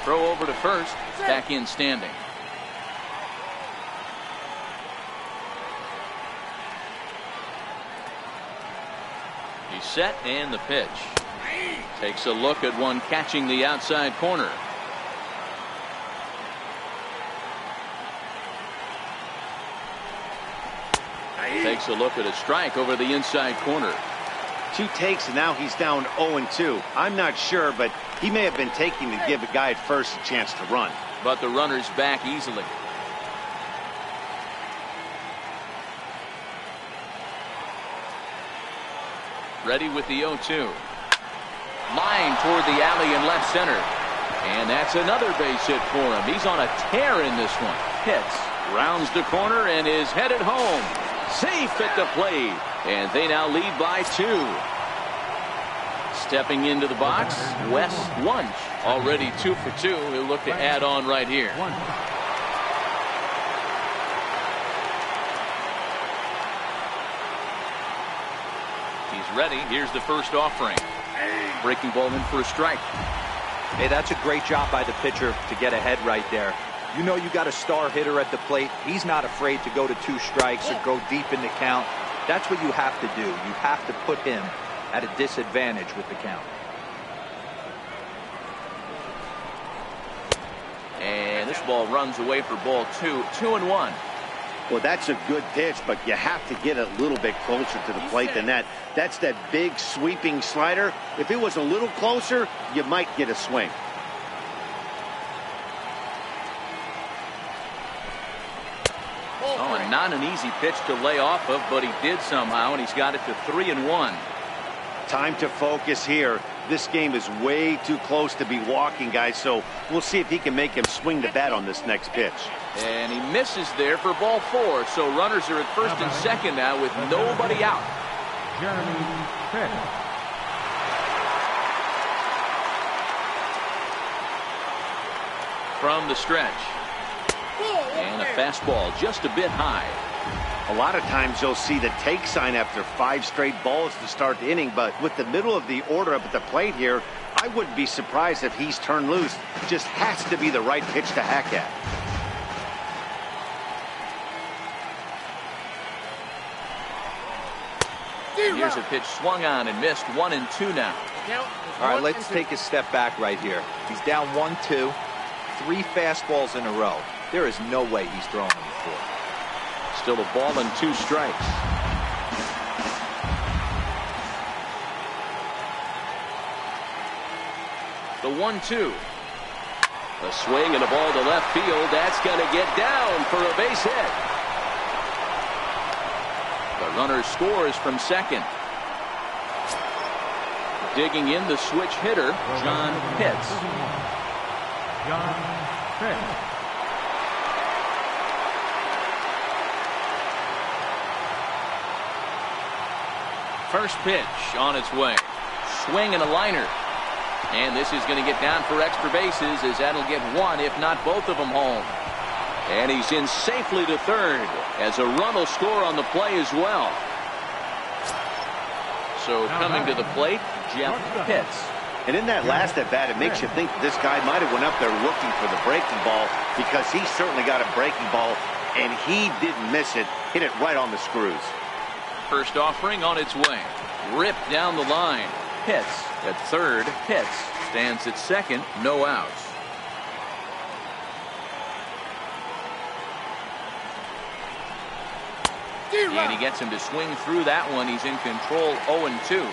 Speaker 1: Throw over to first, back in standing. He's set, and the pitch. Takes a look at one catching the outside corner. Takes a look at a strike over the inside corner.
Speaker 2: 2 takes, and now he's down 0-2. I'm not sure, but he may have been taking to give a guy at first a chance to run.
Speaker 1: But the runner's back easily. Ready with the 0-2. Line toward the alley in left center. And that's another base hit for him. He's on a tear in this one. Hits, rounds the corner, and is headed home. Safe at the plate. And they now lead by 2. Stepping into the box, Wes Wunsch. Already 2 for 2. He'll look to add on right here. He's ready. Here's the first offering. Breaking ball in for a strike.
Speaker 3: Hey, that's a great job by the pitcher to get ahead right there. You know you got a star hitter at the plate. He's not afraid to go to 2 strikes or go deep in the count. That's what you have to do. You have to put him at a disadvantage with the count.
Speaker 1: And this ball runs away for ball 2. 2-1.
Speaker 2: Well, that's a good pitch, but you have to get a little bit closer to the plate than that. That's that big sweeping slider. If it was a little closer, you might get a swing.
Speaker 1: Oh, and not an easy pitch to lay off of, but he did somehow, and he's got it to 3-1.
Speaker 2: Time to focus here. This game is way too close to be walking, guys, so we'll see if he can make him swing the bat on this next pitch.
Speaker 1: And he misses there for ball 4, so runners are at first and second now with nobody out.
Speaker 4: Jeremy Pitt.
Speaker 1: From the stretch. And a fastball just a bit high.
Speaker 2: A lot of times you'll see the take sign after 5 straight balls to start the inning, but with the middle of the order up at the plate here, I wouldn't be surprised if he's turned loose. Just has to be the right pitch to hack at.
Speaker 1: Here's a pitch swung on and missed. 1-2 now.
Speaker 3: All right, let's take a step back right here. He's down 1-2, 3 fastballs in a row. There is no way he's throwing them before.
Speaker 1: Still a ball and 2 strikes. The 1-2. A swing and a ball to left field. That's going to get down for a base hit. The runner scores from second. Digging in the switch hitter, John Pitts.
Speaker 4: John Pitts.
Speaker 1: First pitch on its way. Swing and a liner. And this is going to get down for extra bases, as that'll get 1, if not both of them, home. And he's in safely to third, as a run will score on the play as well. So coming to the plate, Jeff Pitts.
Speaker 2: And in that last at bat, it makes you think this guy might have went up there looking for the breaking ball, because he certainly got a breaking ball, and he didn't miss it. Hit it right on the screws.
Speaker 1: First offering on its way. Ripped down the line. Pitts at third. Pitts stands at second. No outs. And he gets him to swing through that one. He's in control. 0-2.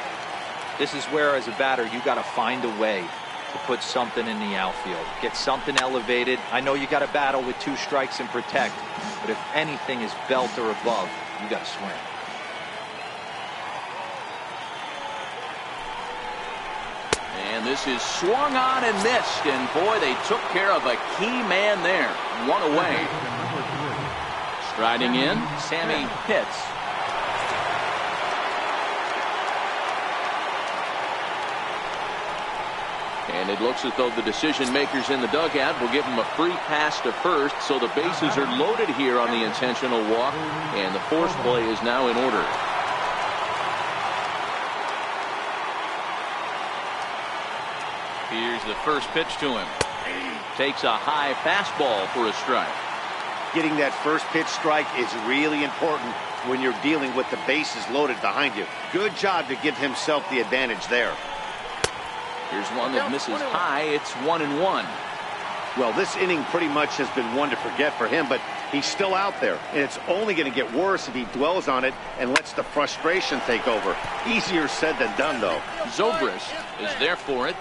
Speaker 3: This is where, as a batter, you got to find a way to put something in the outfield. Get something elevated. I know you got to battle with 2 strikes and protect, but if anything is belt or above, you got to swing.
Speaker 1: And this is swung on and missed. And boy, they took care of a key man there. 1 away. Striding in, Sammy Pitts. And it looks as though the decision makers in the dugout will give him a free pass to first. So the bases are loaded here on the intentional walk. And the force play is now in order. Here's the first pitch to him. Takes a high fastball for a strike.
Speaker 2: Getting that first pitch strike is really important when you're dealing with the bases loaded behind you. Good job to give himself the advantage there.
Speaker 1: Here's one that misses high. It's 1-1.
Speaker 2: Well, this inning pretty much has been one to forget for him, but he's still out there, and it's only going to get worse if he dwells on it and lets the frustration take over. Easier said than done, though.
Speaker 1: Zobrist is there for it.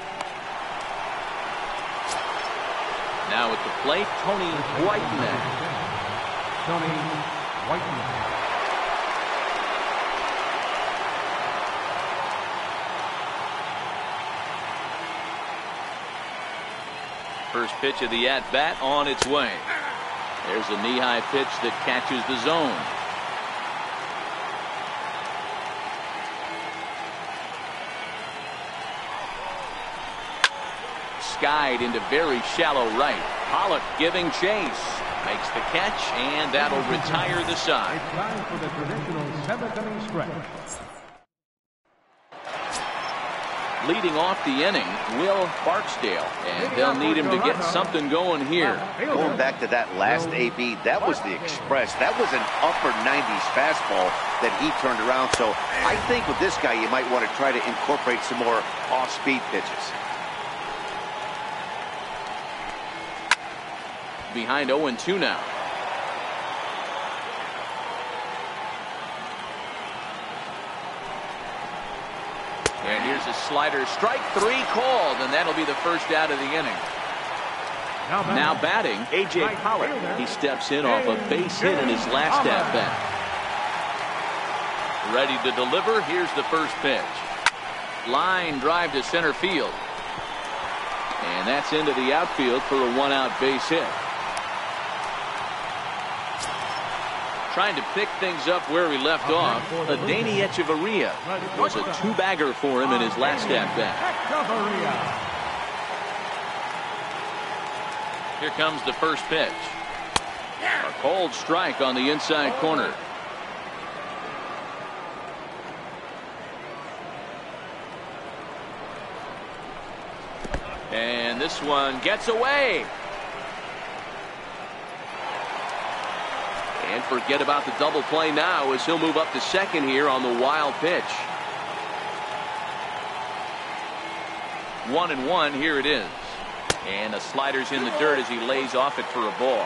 Speaker 1: Now at the plate, Tony Whiteman.
Speaker 4: Tony Whiteman.
Speaker 1: First pitch of the at-bat on its way. There's a knee-high pitch that catches the zone. Skied into very shallow right. Pollock giving chase. Makes the catch, and that'll retire the side.
Speaker 4: It's time for the traditional seventh-inning stretch.
Speaker 1: Leading off the inning, Will Barksdale, and they'll need him to get something going here.
Speaker 2: Going back to that last AB, that was the express. That was an upper 90s fastball that he turned around. So I think with this guy, you might want to try to incorporate some more off-speed pitches.
Speaker 1: Behind 0-2 now. And here's a slider. Strike three called, and that'll be the first out of the inning. Now batting, A.J. Pollock. He steps in off a base hit in his last at-bat. Ready to deliver. Here's the first pitch. Line drive to center field. And that's into the outfield for a one-out base hit. Trying to pick things up where he left off. Adeiny Hechavarria was a two-bagger for him in his last at-bat. Here comes the first pitch. A cold strike on the inside corner. And this one gets away. And forget about the double play now as he'll move up to second here on the wild pitch. 1-1, here it is. And the slider's in the dirt as he lays off it for a ball.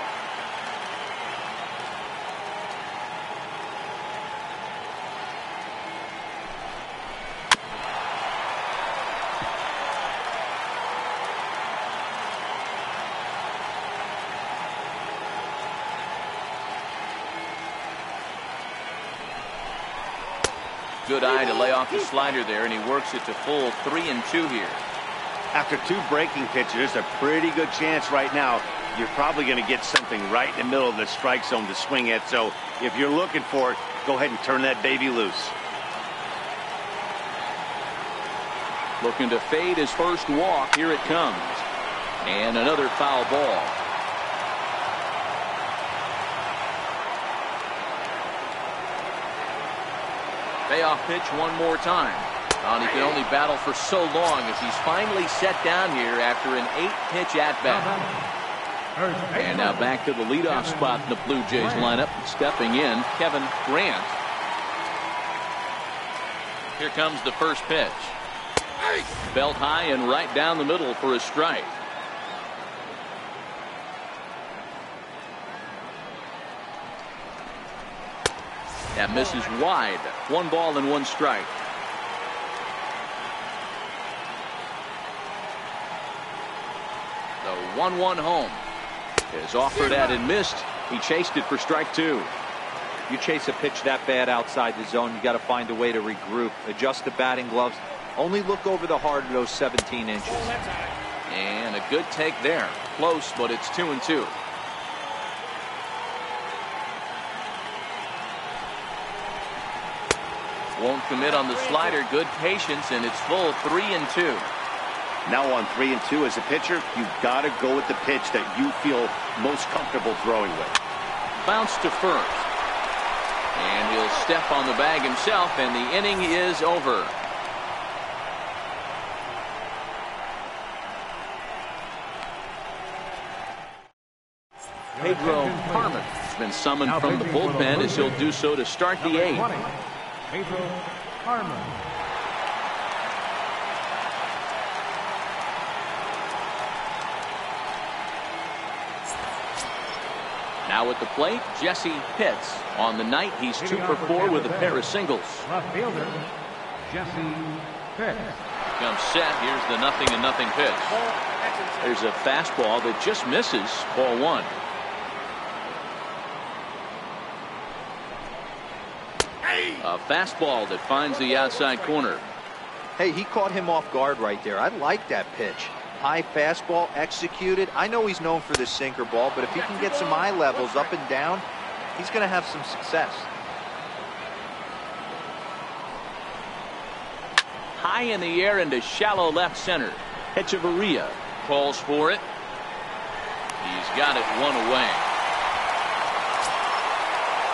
Speaker 1: Good eye to lay off the slider there, and he works it to full 3-2 here.
Speaker 2: After two breaking pitches, there's a pretty good chance right now you're probably going to get something right in the middle of the strike zone to swing at. So if you're looking for it, go ahead and turn that baby loose.
Speaker 1: Looking to fade his first walk. Here it comes. And another foul ball. Payoff pitch one more time. And he can only battle for so long as he's finally set down here after an 8-pitch at-bat. And now back to the leadoff spot in the Blue Jays lineup. Stepping in, Kevin Grant. Here comes the first pitch. Belt high and right down the middle for a strike. That misses wide. 1 ball and 1 strike. The 1-1 home is offered at and missed. He chased it for strike 2.
Speaker 3: You chase a pitch that bad outside the zone, you got to find a way to regroup, adjust the batting gloves, only look over the heart of those 17 inches.
Speaker 1: And a good take there. Close, but it's 2-2. Won't commit on the slider. Good patience, and it's full 3-2.
Speaker 2: Now on 3-2 as a pitcher, you've got to go with the pitch that you feel most comfortable throwing with.
Speaker 1: Bounce to first. And he'll step on the bag himself, and the inning is over. Pedro Harmon He's been summoned from the bullpen as he'll do so to start the 8th.
Speaker 4: Pedro Harmon.
Speaker 1: Now at the plate, Jesse Pitts. On the night, he's 2 for 4 with a pair of singles.
Speaker 4: Left fielder, Jesse Pitts.
Speaker 1: Comes set. Here's the 0-0 pitch. There's a fastball that just misses. Ball 1. A fastball that finds the outside corner.
Speaker 3: Hey, he caught him off guard right there. I like that pitch. High fastball executed. I know he's known for the sinker ball, but if he can get some eye levels up and down, he's going to have some success.
Speaker 1: High in the air into shallow left center. Hechavarria calls for it. He's got it 1 away.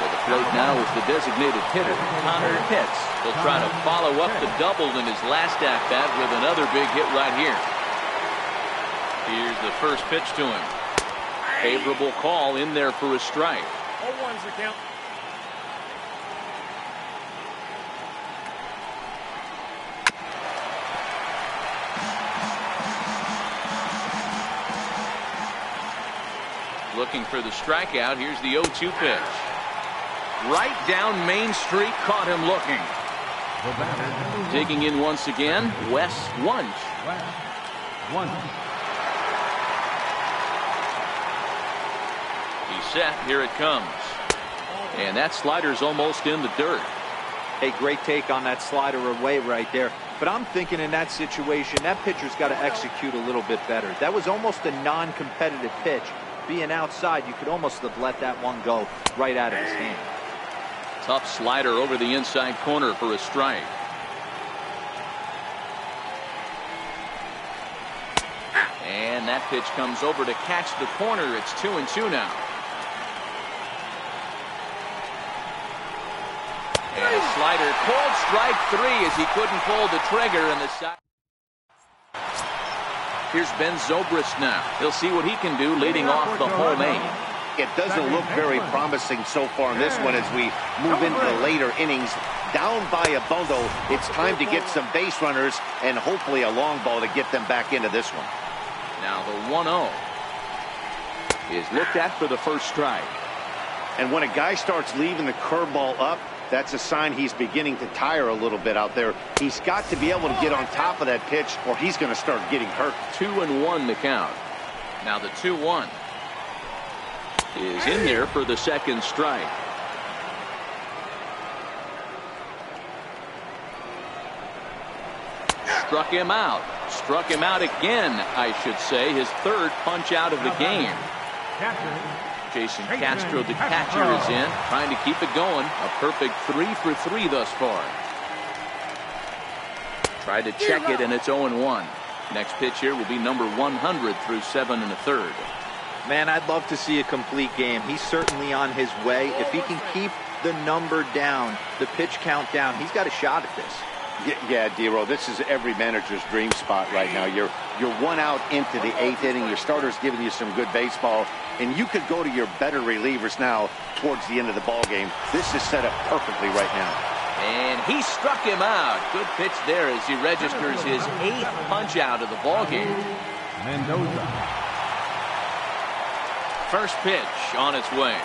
Speaker 1: To the plate now is the designated hitter, Connor Pitts. He'll try to follow up the double in his last at-bat with another big hit right here. Here's the first pitch to him. Favorable call in there for a strike.
Speaker 6: 0-1's the count.
Speaker 1: Looking for the strikeout. Here's the 0-2 pitch. Right down Main Street, caught him looking. Digging in once again, Wes Wunsch. He's set. Here it comes. And that slider's almost in the dirt.
Speaker 3: Hey, great take on that slider away right there. But I'm thinking in that situation, that pitcher's got to execute a little bit better. That was almost a non-competitive pitch. Being outside, you could almost have let that one go right out of his hand.
Speaker 1: Tough slider over the inside corner for a strike. And that pitch comes over to catch the corner. It's 2-2 now. And a slider called strike 3 as he couldn't pull the trigger in the side. Here's Ben Zobrist now. He'll see what he can do leading off the home 8.
Speaker 2: It doesn't look very promising so far in this one as we move into the later innings. Down by a bundle, it's time to get some base runners and hopefully a long ball to get them back into this one.
Speaker 1: Now the 1-0 is looked at for the first strike.
Speaker 2: And when a guy starts leaving the curveball up, that's a sign he's beginning to tire a little bit out there. He's got to be able to get on top of that pitch or he's going to start getting hurt.
Speaker 1: 2-1 the count. Now the 2-1 is in there for the second strike. Struck him out. Struck him out again, I should say. His third punch out of the game. Jason Castro, the catcher, is in, trying to keep it going. A perfect 3 for 3 thus far. Tried to check it, and it's 0-1. Next pitch here will be number 100 through 7 1/3.
Speaker 3: Man, I'd love to see a complete game. He's certainly on his way. If he can keep the number down, the pitch count down, he's got a shot at this.
Speaker 2: Yeah, D-Roll, this is every manager's dream spot right now. You're 1 out into the 8th inning. Your starter's giving you some good baseball, and you could go to your better relievers now towards the end of the ball game. This is set up perfectly right now.
Speaker 1: And he struck him out. Good pitch there as he registers his 8th punch out of the ball game.
Speaker 4: Mendoza.
Speaker 1: First pitch on its way.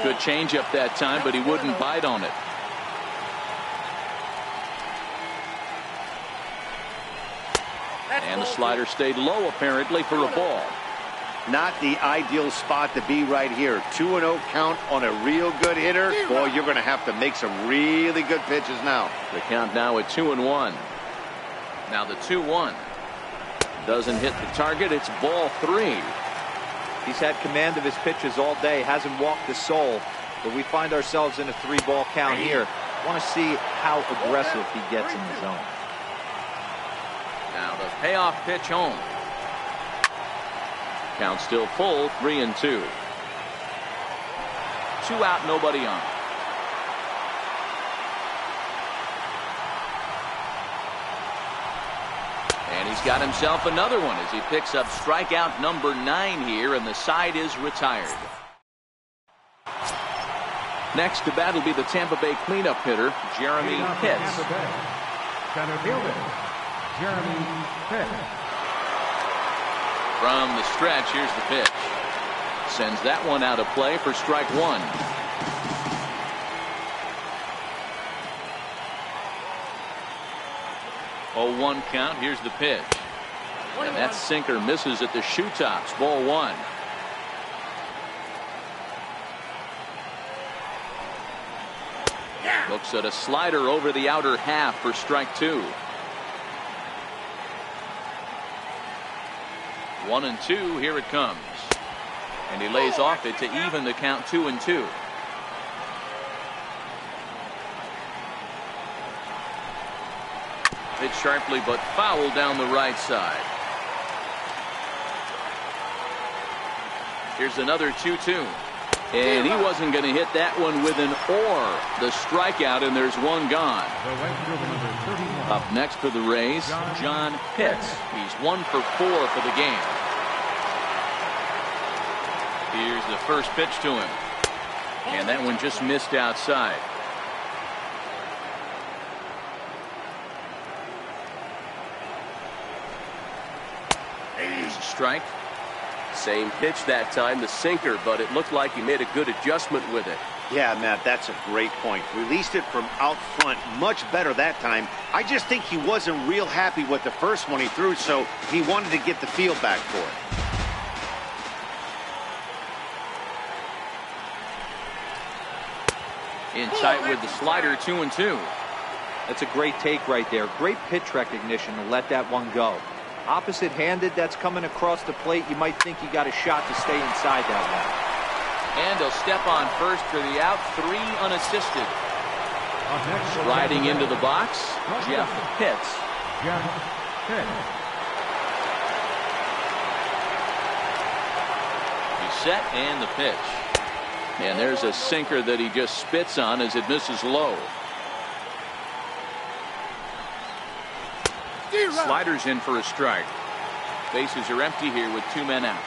Speaker 1: Good changeup that time, but he wouldn't bite on it. And the slider stayed low apparently for a ball.
Speaker 2: Not the ideal spot to be right here. 2-0 count on a real good hitter. Boy, you're going to have to make some really good pitches now.
Speaker 1: The count now at 2-1. Now the 2-1 doesn't hit the target. It's ball 3.
Speaker 3: He's had command of his pitches all day, hasn't walked a soul, but we find ourselves in a 3-ball count here. Want to see how aggressive he gets in the zone.
Speaker 1: Now the payoff pitch home. Count still full, 3-2. 2 out, nobody on. And he's got himself another one as he picks up strikeout number 9 here, and the side is retired. Next to bat will be the Tampa Bay cleanup hitter, Jeremy Pitts.
Speaker 4: Center fielder, Jeremy Pitts.
Speaker 1: From the stretch, here's the pitch. Sends that one out of play for strike one. 0-1 count. Here's the pitch. And that sinker misses at the shoe tops. Ball one. Looks at a slider over the outer half for strike two. 1-2. Here it comes. And he lays off it to even the count 2-2. Hit sharply but foul down the right side. Here's another 2-2. And he wasn't going to hit that one with an or. The strikeout, and there's one gone. Up next for the Rays, John Pitts. He's 1 for 4 for the game. Here's the first pitch to him. And that one just missed outside. Here's a strike.
Speaker 5: Same pitch that time, the sinker, but it looked like he made a good adjustment with it.
Speaker 2: Yeah, Matt, that's a great point. Released it from out front much better that time. I just think he wasn't real happy with the first one he threw, so he wanted to get the feel back for
Speaker 1: it. In tight with the slider, 2-2.
Speaker 3: That's a great take right there. Great pitch recognition to let that one go. Opposite-handed, that's coming across the plate. You might think you got a shot to stay inside that one.
Speaker 1: And he'll step on first for the out. 3 unassisted. Riding into the box, Jeff Pitts. He's set and the pitch. And there's a sinker that he just spits on as it misses low. Sliders in for a strike. Bases are empty here with 2 men out.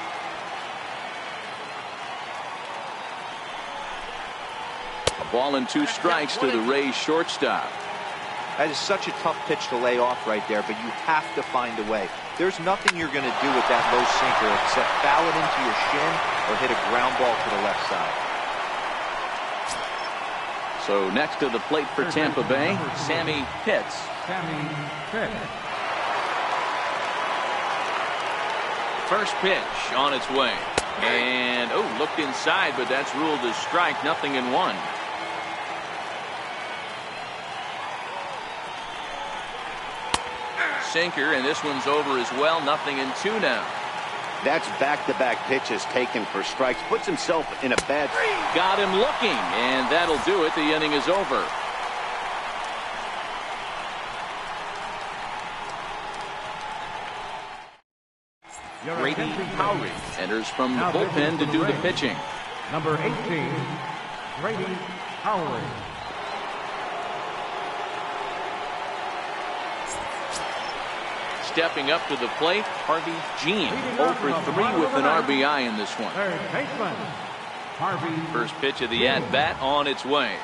Speaker 1: A ball and 2 strikes to the Rays shortstop.
Speaker 3: That is such a tough pitch to lay off right there, but you have to find a way. There's nothing you're going to do with that low sinker except foul it into your shin or hit a ground ball to the left side.
Speaker 1: So next to the plate for Tampa Bay, Sammy Pitts. First pitch on its way. And, looked inside, but that's ruled as strike. 0-1. Sinker, and this one's over as well. 0-2 now.
Speaker 2: That's back-to-back pitches taken for strikes. Puts himself in a bad...
Speaker 1: Got him looking, and that'll do it. The inning is over. Grady Howry enters from the bullpen to do the pitching.
Speaker 4: Number 18, Grady Howry.
Speaker 1: Stepping up to the plate, Harvey Jean. 0 for 3 with an RBI in this one.
Speaker 4: Third baseman, Harvey.
Speaker 1: First pitch of the at-bat on its way.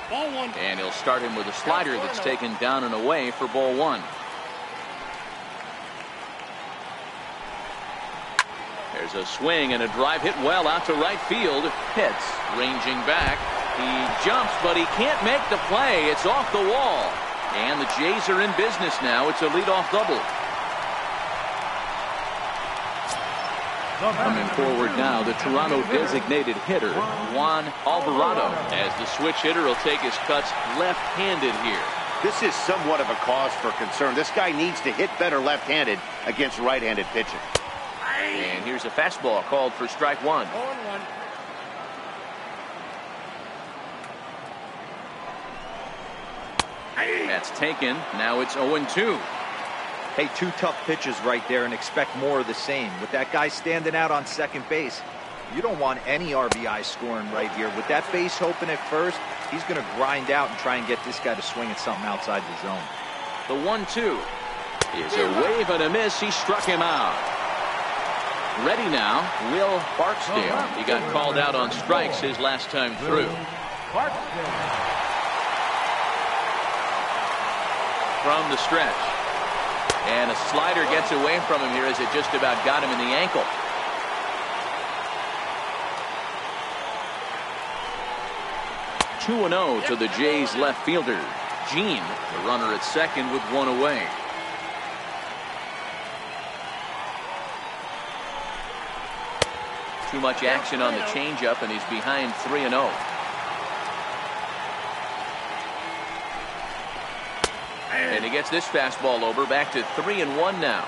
Speaker 6: Ball one.
Speaker 1: And he'll start him with a slider that's taken down and away for ball one. There's a swing and a drive hit well out to right field. Pitts ranging back. He jumps, but he can't make the play. It's off the wall. And the Jays are in business now. It's a leadoff double. Coming forward now, the Toronto designated hitter, Juan Alvarado, as the switch hitter will take his cuts left-handed here.
Speaker 2: This is somewhat of a cause for concern. This guy needs to hit better left-handed against right-handed pitching.
Speaker 1: And here's a fastball called for strike one.
Speaker 6: 0-1.
Speaker 1: That's taken. Now it's 0-2.
Speaker 3: Hey, 2 tough pitches right there and expect more of the same. With that guy standing out on second base, you don't want any RBI scoring right here. With that base open at first, he's going to grind out and try and get this guy to swing at something outside the zone.
Speaker 1: The 1-2 is a wave and a miss. He struck him out. Ready now, Will Barksdale. He got called out on strikes his last time through. From the stretch. And a slider gets away from him here as it just about got him in the ankle. Two 2-0 to the Jays left fielder, Gene, the runner at second with one away. Too much action on the changeup, and he's behind 3-0. And he gets this fastball over, back to 3-1 now.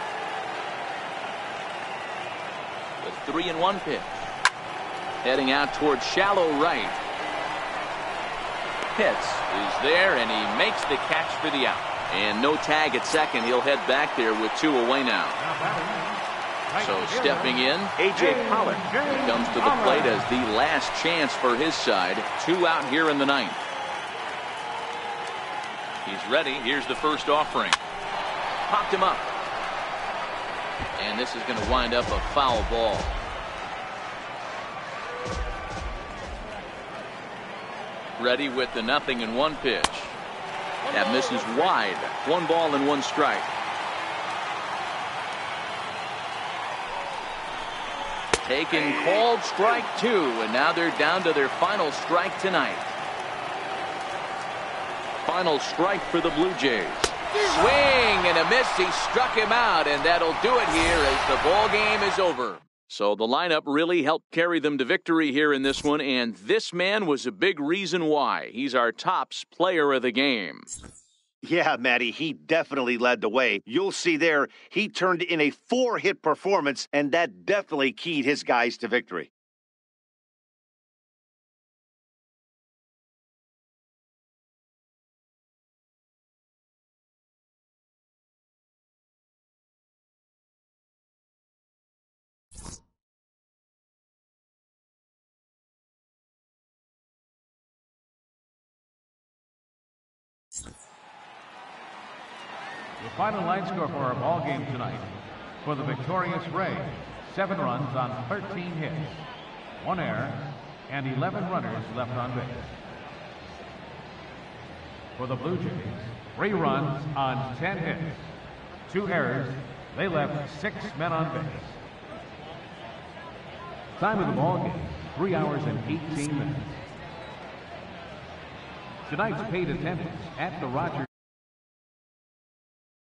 Speaker 1: The 3-1 pitch. Heading out towards shallow right. Pitts is there, and he makes the catch for the out. And no tag at second. He'll head back there with two away now. So stepping in, A.J. Pollock. He comes to the plate as the last chance for his side. Two out here in the ninth. He's ready. Here's the first offering. Popped him up. And this is going to wind up a foul ball. Ready with the 0-1 pitch. That misses wide. 1 ball and 1 strike. Taken, called strike 2, and now they're down to their final strike tonight. Final strike for the Blue Jays. Swing and a miss. He struck him out, and that'll do it here as the ball game is over. So the lineup really helped carry them to victory here in this one, and this man was a big reason why. He's our tops player of the game.
Speaker 2: Yeah, Matty, he definitely led the way. You'll see there, he turned in a 4-hit performance, and that definitely keyed his guys to victory.
Speaker 4: The final line score for our ball game tonight. For the victorious Rays, 7 runs on 13 hits, 1 error, and 11 runners left on base. For the Blue Jays, 3 runs on 10 hits, 2 errors. They left 6 men on base. Time of the ball game, 3 hours and 18 minutes. Tonight's paid attendance at the Rogers